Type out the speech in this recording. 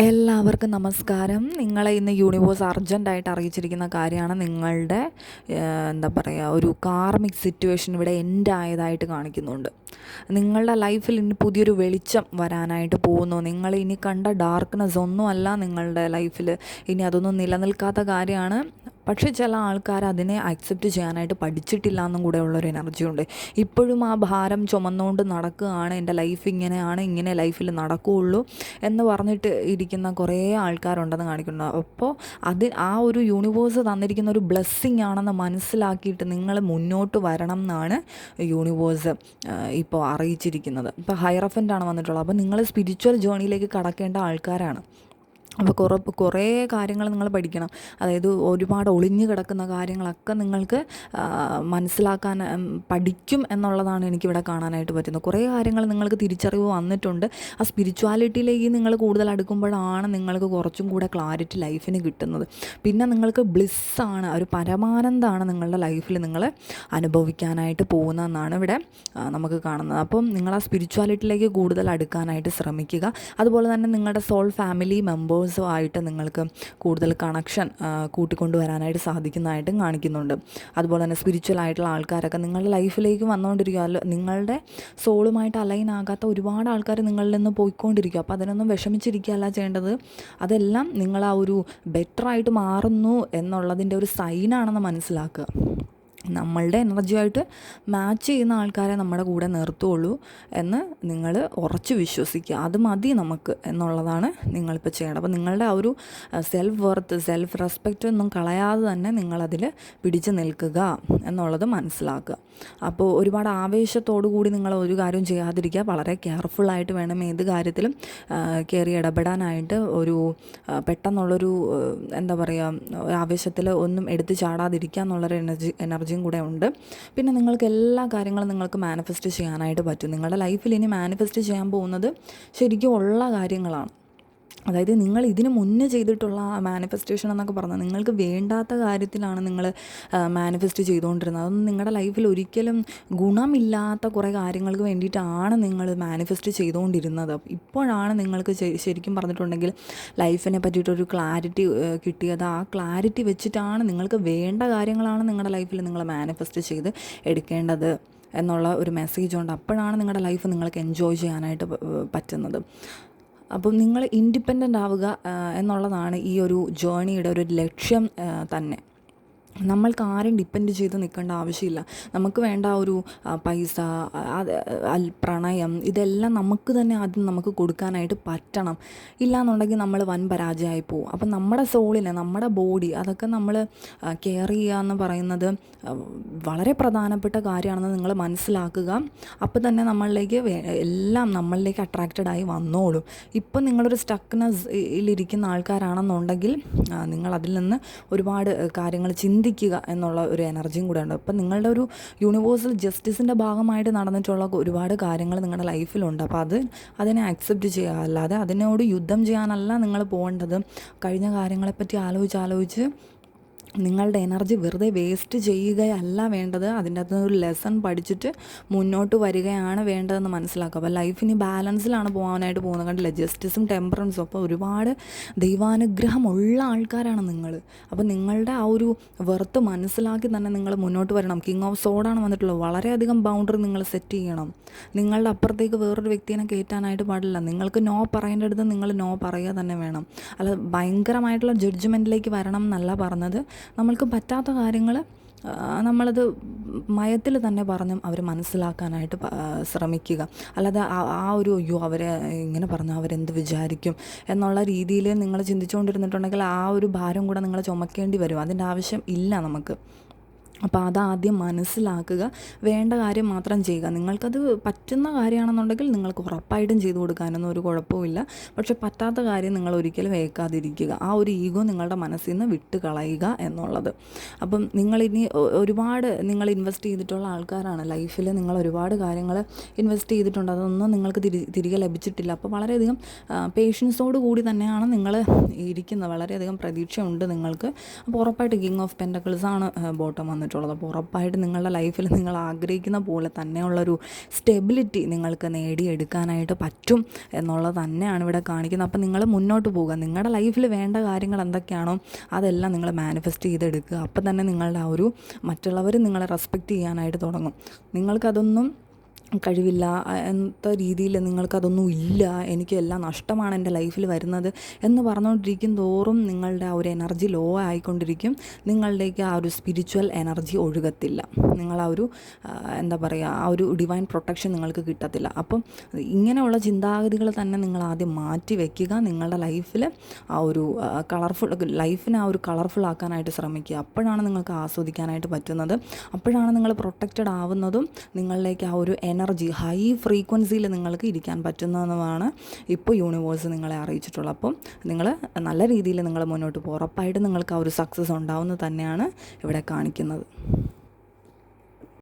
എല്ലാവർക്കും നമസ്കാരം. നിങ്ങളെ ഇന്ന് യൂണിവേഴ്സ് അർജൻറ്റായിട്ട് അറിയിച്ചിരിക്കുന്ന കാര്യമാണ് നിങ്ങളുടെ എന്താ പറയുക, ഒരു കാർമിക് സിറ്റുവേഷൻ ഇവിടെ എൻഡ് ആയതായിട്ട് കാണിക്കുന്നുണ്ട്. നിങ്ങളുടെ ലൈഫിൽ ഇനി പുതിയൊരു വെളിച്ചം വരാനായിട്ട് പോകുന്നു. നിങ്ങൾ ഇനി കണ്ട ഡാർക്ക്നെസ് ഒന്നുമല്ല നിങ്ങളുടെ ലൈഫിൽ, ഇനി അതൊന്നും നിലനിൽക്കാത്ത കാര്യമാണ്. പക്ഷേ ചില ആൾക്കാർ അതിനെ അക്സെപ്റ്റ് ചെയ്യാനായിട്ട് പഠിച്ചിട്ടില്ല എന്നും കൂടെ ഉള്ളൊരു എനർജി ഉണ്ട്. ഇപ്പോഴും ആ ഭാരം ചുമന്നുകൊണ്ട് നടക്കുകയാണ്. എൻ്റെ ലൈഫ് ഇങ്ങനെയാണ്, ഇങ്ങനെ ലൈഫിൽ നടക്കുകയുള്ളൂ എന്ന് പറഞ്ഞിട്ട് ഇരിക്കുന്ന കുറേ ആൾക്കാരുണ്ടെന്ന് കാണിക്കുന്നു. അപ്പോൾ ആ ഒരു യൂണിവേഴ്സ് തന്നിരിക്കുന്ന ഒരു ബ്ലെസ്സിങ് ആണെന്ന് മനസ്സിലാക്കിയിട്ട് നിങ്ങൾ മുന്നോട്ട് വരണം എന്നാണ് യൂണിവേഴ്സ് ഇപ്പോൾ അറിയിച്ചിരിക്കുന്നത്. ഇപ്പോൾ ഹൈറഫൻ്റാണ് വന്നിട്ടുള്ളത്. അപ്പോൾ നിങ്ങൾ സ്പിരിച്വൽ ജേണിയിലേക്ക് കടക്കേണ്ട ആൾക്കാരാണ്. അപ്പോൾ കുറേ കാര്യങ്ങൾ നിങ്ങൾ പഠിക്കണം. അതായത് ഒരുപാട് ഒളിഞ്ഞു കിടക്കുന്ന കാര്യങ്ങളൊക്കെ നിങ്ങൾക്ക് മനസ്സിലാക്കാൻ പഠിക്കും എന്നുള്ളതാണ് എനിക്കിവിടെ കാണാനായിട്ട് പറ്റുന്നത്. കുറേ കാര്യങ്ങൾ നിങ്ങൾക്ക് തിരിച്ചറിവ് വന്നിട്ടുണ്ട്. ആ സ്പിരിച്വാലിറ്റിയിലേക്ക് നിങ്ങൾ കൂടുതൽ അടുക്കുമ്പോഴാണ് നിങ്ങൾക്ക് കുറച്ചും കൂടെ ക്ലാരിറ്റി ലൈഫിന് കിട്ടുന്നത്. പിന്നെ നിങ്ങൾക്ക് ബ്ലിസ്സാണ്, ഒരു പരമാനന്ദമാണ് നിങ്ങളുടെ ലൈഫിൽ നിങ്ങൾ അനുഭവിക്കാനായിട്ട് പോകുന്നതെന്നാണ് ഇവിടെ നമുക്ക് കാണുന്നത്. അപ്പം നിങ്ങൾ ആ സ്പിരിച്വാലിറ്റിയിലേക്ക് കൂടുതൽ അടുക്കാനായിട്ട് ശ്രമിക്കുക. അതുപോലെ തന്നെ നിങ്ങളുടെ സോൾ ഫാമിലി മെമ്പേഴ്സും ആയിട്ട് നിങ്ങൾക്ക് കൂടുതൽ കണക്ഷൻ കൂട്ടിക്കൊണ്ടുവരാനായിട്ട് സാധിക്കുന്നതായിട്ടും കാണിക്കുന്നുണ്ട്. അതുപോലെ തന്നെ സ്പിരിച്വൽ ആയിട്ടുള്ള ആൾക്കാരൊക്കെ നിങ്ങളുടെ ലൈഫിലേക്ക് വന്നുകൊണ്ടിരിക്കുക. നിങ്ങളുടെ സോളുമായിട്ട് അലൈൻ ആകാത്ത ഒരുപാട് ആൾക്കാർ നിങ്ങളിൽ നിന്ന് പോയിക്കൊണ്ടിരിക്കുക. അപ്പോൾ അതിനൊന്നും വിഷമിച്ചിരിക്കുകയല്ല ചെയ്യേണ്ടത്. അതെല്ലാം നിങ്ങൾ ആ ഒരു ബെറ്ററായിട്ട് മാറുന്നു എന്നുള്ളതിൻ്റെ ഒരു സൈനാണെന്ന് മനസ്സിലാക്കുക. നമ്മളുടെ എനർജിയായിട്ട് മാച്ച് ചെയ്യുന്ന ആൾക്കാരെ നമ്മുടെ കൂടെ നിർത്തുകയുള്ളൂ എന്ന് നിങ്ങൾ ഉറച്ച് വിശ്വസിക്കുക. അത് മതി നമുക്ക് എന്നുള്ളതാണ് നിങ്ങളിപ്പോൾ ചെയ്യേണ്ടത്. അപ്പോൾ നിങ്ങളുടെ ആ ഒരു സെൽഫ് വർത്ത്, സെൽഫ് റെസ്പെക്റ്റ് ഒന്നും കളയാതെ തന്നെ നിങ്ങളതിൽ പിടിച്ച് നിൽക്കുക എന്നുള്ളത് മനസ്സിലാക്കുക. അപ്പോൾ ഒരുപാട് ആവേശത്തോടു കൂടി നിങ്ങൾ ഒരു കാര്യം ചെയ്യാതിരിക്കുക. വളരെ കെയർഫുള്ളായിട്ട് വേണം ഏത് കാര്യത്തിലും കയറി ഇടപെടാനായിട്ട്. ഒരു പെട്ടെന്നുള്ളൊരു എന്താ പറയുക, ആവേശത്തിൽ ഒന്നും എടുത്ത് ചാടാതിരിക്കുക എന്നുള്ളൊരു എനർജിയും കൂടെ ഉണ്ട്. പിന്നെ നിങ്ങൾക്ക് എല്ലാ കാര്യങ്ങളും നിങ്ങൾക്ക് മാനിഫെസ്റ്റ് ചെയ്യാനായിട്ട് പറ്റും. നിങ്ങളുടെ ലൈഫിൽ ഇനി മാനിഫെസ്റ്റ് ചെയ്യാൻ പോകുന്നത് ശരിക്കും ഉള്ള കാര്യങ്ങളാണ്. അതായത് നിങ്ങൾ ഇതിന് മുന്നേ ചെയ്തിട്ടുള്ള മാനിഫെസ്റ്റേഷൻ എന്നൊക്കെ പറഞ്ഞാൽ നിങ്ങൾക്ക് വേണ്ടാത്ത കാര്യത്തിലാണ് നിങ്ങൾ മാനിഫെസ്റ്റ് ചെയ്തുകൊണ്ടിരുന്നത്. അതൊന്നും നിങ്ങളുടെ ലൈഫിൽ ഒരിക്കലും ഗുണമില്ലാത്ത കുറേ കാര്യങ്ങൾക്ക് വേണ്ടിയിട്ടാണ് നിങ്ങൾ മാനിഫെസ്റ്റ് ചെയ്തുകൊണ്ടിരുന്നത്. ഇപ്പോഴാണ് നിങ്ങൾക്ക് ശരിക്കും പറഞ്ഞിട്ടുണ്ടെങ്കിൽ ലൈഫിനെ പറ്റിയിട്ടൊരു ക്ലാരിറ്റി കിട്ടിയത്. ആ ക്ലാരിറ്റി വെച്ചിട്ടാണ് നിങ്ങൾക്ക് വേണ്ട കാര്യങ്ങളാണ് നിങ്ങളുടെ ലൈഫിൽ നിങ്ങൾ മാനിഫെസ്റ്റ് ചെയ്ത് എടുക്കേണ്ടത് എന്നുള്ള ഒരു മെസ്സേജ് ഉണ്ട്. അപ്പോഴാണ് നിങ്ങളുടെ ലൈഫ് നിങ്ങൾക്ക് എൻജോയ് ചെയ്യാനായിട്ട് പറ്റുന്നത്. അപ്പം നിങ്ങൾ ഇൻഡിപെൻഡൻ്റ് ആവുക എന്നുള്ളതാണ് ഈ ഒരു ജേണിയുടെ ഒരു ലക്ഷ്യം തന്നെ. നമ്മൾക്ക് ആരും ഡിപ്പെൻഡ് ചെയ്ത് നിൽക്കേണ്ട ആവശ്യമില്ല. നമുക്ക് വേണ്ട ഒരു പൈസ, പ്രണയം, ഇതെല്ലാം നമുക്ക് തന്നെ ആദ്യം നമുക്ക് കൊടുക്കാനായിട്ട് പറ്റണം. ഇല്ലയെന്നുണ്ടെങ്കിൽ നമ്മൾ വൻ പരാജയമായി പോകും. അപ്പം നമ്മുടെ സോളിനെ, നമ്മുടെ ബോഡി, അതൊക്കെ നമ്മൾ കെയർ ചെയ്യുക എന്ന് പറയുന്നത് വളരെ പ്രധാനപ്പെട്ട കാര്യമാണെന്ന് നിങ്ങൾ മനസ്സിലാക്കുക. അപ്പോൾ തന്നെ എല്ലാം നമ്മളിലേക്ക് അട്രാക്റ്റഡ് ആയി വന്നോളും. ഇപ്പം നിങ്ങളൊരു സ്റ്റക്നെസ്സിലിരിക്കുന്ന ആൾക്കാരാണെന്നുണ്ടെങ്കിൽ നിങ്ങളതിൽ നിന്ന് ഒരുപാട് കാര്യങ്ങൾ ചിന്തിക്കുക എന്നുള്ള ഒരു എനർജിയും കൂടെ ഉണ്ട്. അപ്പം നിങ്ങളുടെ ഒരു യൂണിവേഴ്സൽ ജസ്റ്റിസിൻ്റെ ഭാഗമായിട്ട് നടന്നിട്ടുള്ള ഒരുപാട് കാര്യങ്ങൾ നിങ്ങളുടെ ലൈഫിലുണ്ട്. അപ്പോൾ അതിനെ അക്സെപ്റ്റ് ചെയ്യുക, അല്ലാതെ അതിനോട് യുദ്ധം ചെയ്യാനല്ല നിങ്ങൾ പോകേണ്ടത്. കഴിഞ്ഞ കാര്യങ്ങളെപ്പറ്റി ആലോചിച്ച് നിങ്ങളുടെ എനർജി വെറുതെ വേസ്റ്റ് ചെയ്യുകയല്ല വേണ്ടത്. അതിൻ്റെ അകത്ത് ഒരു ലെസൺ പഠിച്ചിട്ട് മുന്നോട്ട് വരികയാണ് വേണ്ടതെന്ന് മനസ്സിലാക്കുക. അപ്പോൾ ലൈഫിന് ബാലൻസിലാണ് പോകാനായിട്ട് പോകുന്നത്. കണ്ടില്ല, ജസ്റ്റിസും ടെമ്പറൻസും. അപ്പോൾ ഒരുപാട് ദൈവാനുഗ്രഹമുള്ള ആൾക്കാരാണ് നിങ്ങൾ. അപ്പോൾ നിങ്ങളുടെ ആ ഒരു വെർത്ത് മനസ്സിലാക്കി തന്നെ നിങ്ങൾ മുന്നോട്ട് വരണം. കിങ് ഓഫ് സോഡാണ് വന്നിട്ടുള്ളത്. വളരെയധികം ബൗണ്ടറി നിങ്ങൾ സെറ്റ് ചെയ്യണം. നിങ്ങളുടെ അപ്പുറത്തേക്ക് വേറൊരു വ്യക്തിനെ കയറ്റാനായിട്ട് പാടില്ല. നിങ്ങൾക്ക് നോ പറയേണ്ടടുത്ത് നിങ്ങൾ നോ പറയുക തന്നെ വേണം. അല്ല ഭയങ്കരമായിട്ടുള്ള ജഡ്ജ്മെൻറ്റിലേക്ക് വരണം എന്നല്ല പറഞ്ഞത്. നമ്മൾക്ക് പറ്റാത്ത കാര്യങ്ങൾ നമ്മളത് മയത്തിൽ തന്നെ പറഞ്ഞും അവർ മനസ്സിലാക്കാനായിട്ട് ശ്രമിക്കുക. അല്ലാതെ ആ ഒരു അവരെ ഇങ്ങനെ പറഞ്ഞു അവരെന്ത് വിചാരിക്കും എന്നുള്ള രീതിയിൽ നിങ്ങൾ ചിന്തിച്ചുകൊണ്ടിരുന്നിട്ടുണ്ടെങ്കിൽ ആ ഒരു ഭാരം കൂടെ നിങ്ങൾ ചുമക്കേണ്ടി വരും. അതിൻ്റെ ആവശ്യം ഇല്ല നമുക്ക്. അപ്പോൾ അതാദ്യം മനസ്സിലാക്കുക. വേണ്ട കാര്യം മാത്രം ചെയ്യുക. നിങ്ങൾക്കത് പറ്റുന്ന കാര്യമാണെന്നുണ്ടെങ്കിൽ നിങ്ങൾക്ക് ഉറപ്പായിട്ടും ചെയ്തു കൊടുക്കാനൊന്നും ഒരു കുഴപ്പമില്ല. പക്ഷെ പറ്റാത്ത കാര്യം നിങ്ങൾ ഒരിക്കലും ഏൽക്കാതിരിക്കുക. ആ ഒരു ഈഗോ നിങ്ങളുടെ മനസ്സിൽ നിന്ന് വിട്ട് കളയുക എന്നുള്ളത്. അപ്പം നിങ്ങളിനി ഒരുപാട് നിങ്ങൾ ഇൻവെസ്റ്റ് ചെയ്തിട്ടുള്ള ആൾക്കാരാണ് ലൈഫിൽ. നിങ്ങൾ ഒരുപാട് കാര്യങ്ങൾ ഇൻവെസ്റ്റ് ചെയ്തിട്ടുണ്ട്. അതൊന്നും നിങ്ങൾക്ക് തിരികെ ലഭിച്ചിട്ടില്ല. അപ്പോൾ വളരെയധികം പേഷ്യൻസോട് കൂടി തന്നെയാണ് നിങ്ങൾ ഇരിക്കുന്നത്. വളരെയധികം പ്രതീക്ഷയുണ്ട് നിങ്ങൾക്ക്. അപ്പോൾ ഉറപ്പായിട്ട് കിങ് ഓഫ് പെൻറ്റക്കിൾസ് ആണ് ബോട്ടം വന്നിട്ടുള്ളത്. തന്നിട്ടുള്ളത്. അപ്പോൾ ഉറപ്പായിട്ട് നിങ്ങളുടെ ലൈഫിൽ നിങ്ങൾ ആഗ്രഹിക്കുന്ന പോലെ തന്നെയുള്ളൊരു സ്റ്റെബിലിറ്റി നിങ്ങൾക്ക് നേടിയെടുക്കാനായിട്ട് പറ്റും എന്നുള്ളത് തന്നെയാണ് ഇവിടെ കാണിക്കുന്നത്. അപ്പോൾ നിങ്ങൾ മുന്നോട്ട് പോകുക, നിങ്ങളുടെ ലൈഫിൽ വേണ്ട കാര്യങ്ങൾ എന്തൊക്കെയാണോ അതെല്ലാം നിങ്ങൾ മാനിഫെസ്റ്റ് ചെയ്തെടുക്കുക. അപ്പോൾ തന്നെ നിങ്ങളുടെ ആ ഒരു മറ്റുള്ളവർ നിങ്ങളെ റെസ്പെക്റ്റ് ചെയ്യാനായിട്ട് തുടങ്ങും. നിങ്ങൾക്കതൊന്നും കഴിവില്ല എന്ന രീതിയിൽ നിങ്ങൾക്കതൊന്നും ഇല്ല, എനിക്കെല്ലാം നഷ്ടമാണ് എൻ്റെ ലൈഫിൽ വരുന്നത് എന്ന് പറഞ്ഞുകൊണ്ടിരിക്കും തോറും നിങ്ങളുടെ ആ ഒരു എനർജി ലോ ആയിക്കൊണ്ടിരിക്കും. നിങ്ങളുടേക്ക് ആ ഒരു സ്പിരിച്വൽ എനർജി ഒഴുകത്തില്ല. നിങ്ങൾ ആ ഒരു എന്താ പറയുക, ആ ഒരു ഡിവൈൻ പ്രൊട്ടക്ഷൻ നിങ്ങൾക്ക് കിട്ടത്തില്ല. അപ്പം ഇങ്ങനെയുള്ള ചിന്താഗതികൾ തന്നെ നിങ്ങൾ ആദ്യം മാറ്റി വയ്ക്കുക. നിങ്ങളുടെ ലൈഫിൽ ആ ഒരു ലൈഫിനെ ആ ഒരു കളർഫുൾ ആക്കാനായിട്ട് ശ്രമിക്കുക. അപ്പോഴാണ് നിങ്ങൾക്ക് ആസ്വദിക്കാനായിട്ട് പറ്റുന്നത്. അപ്പോഴാണ് നിങ്ങൾ പ്രൊട്ടക്റ്റഡ് ആവുന്നതും നിങ്ങളിലേക്ക് ആ ഒരു എനർജി ഹൈ ഫ്രീക്വൻസിയിൽ നിങ്ങൾക്ക് ഇരിക്കാൻ പറ്റുന്നതുമാണ് ഇപ്പോൾ യൂണിവേഴ്സ് നിങ്ങളെ അറിയിച്ചിട്ടുള്ളത്. അപ്പം നിങ്ങൾ നല്ല രീതിയിൽ നിങ്ങൾ മുന്നോട്ട് പോകും. ഉറപ്പായിട്ട് നിങ്ങൾക്ക് ആ ഒരു സക്സസ് ഉണ്ടാവുന്നത് തന്നെയാണ് ഇവിടെ കാണിക്കുന്നത്.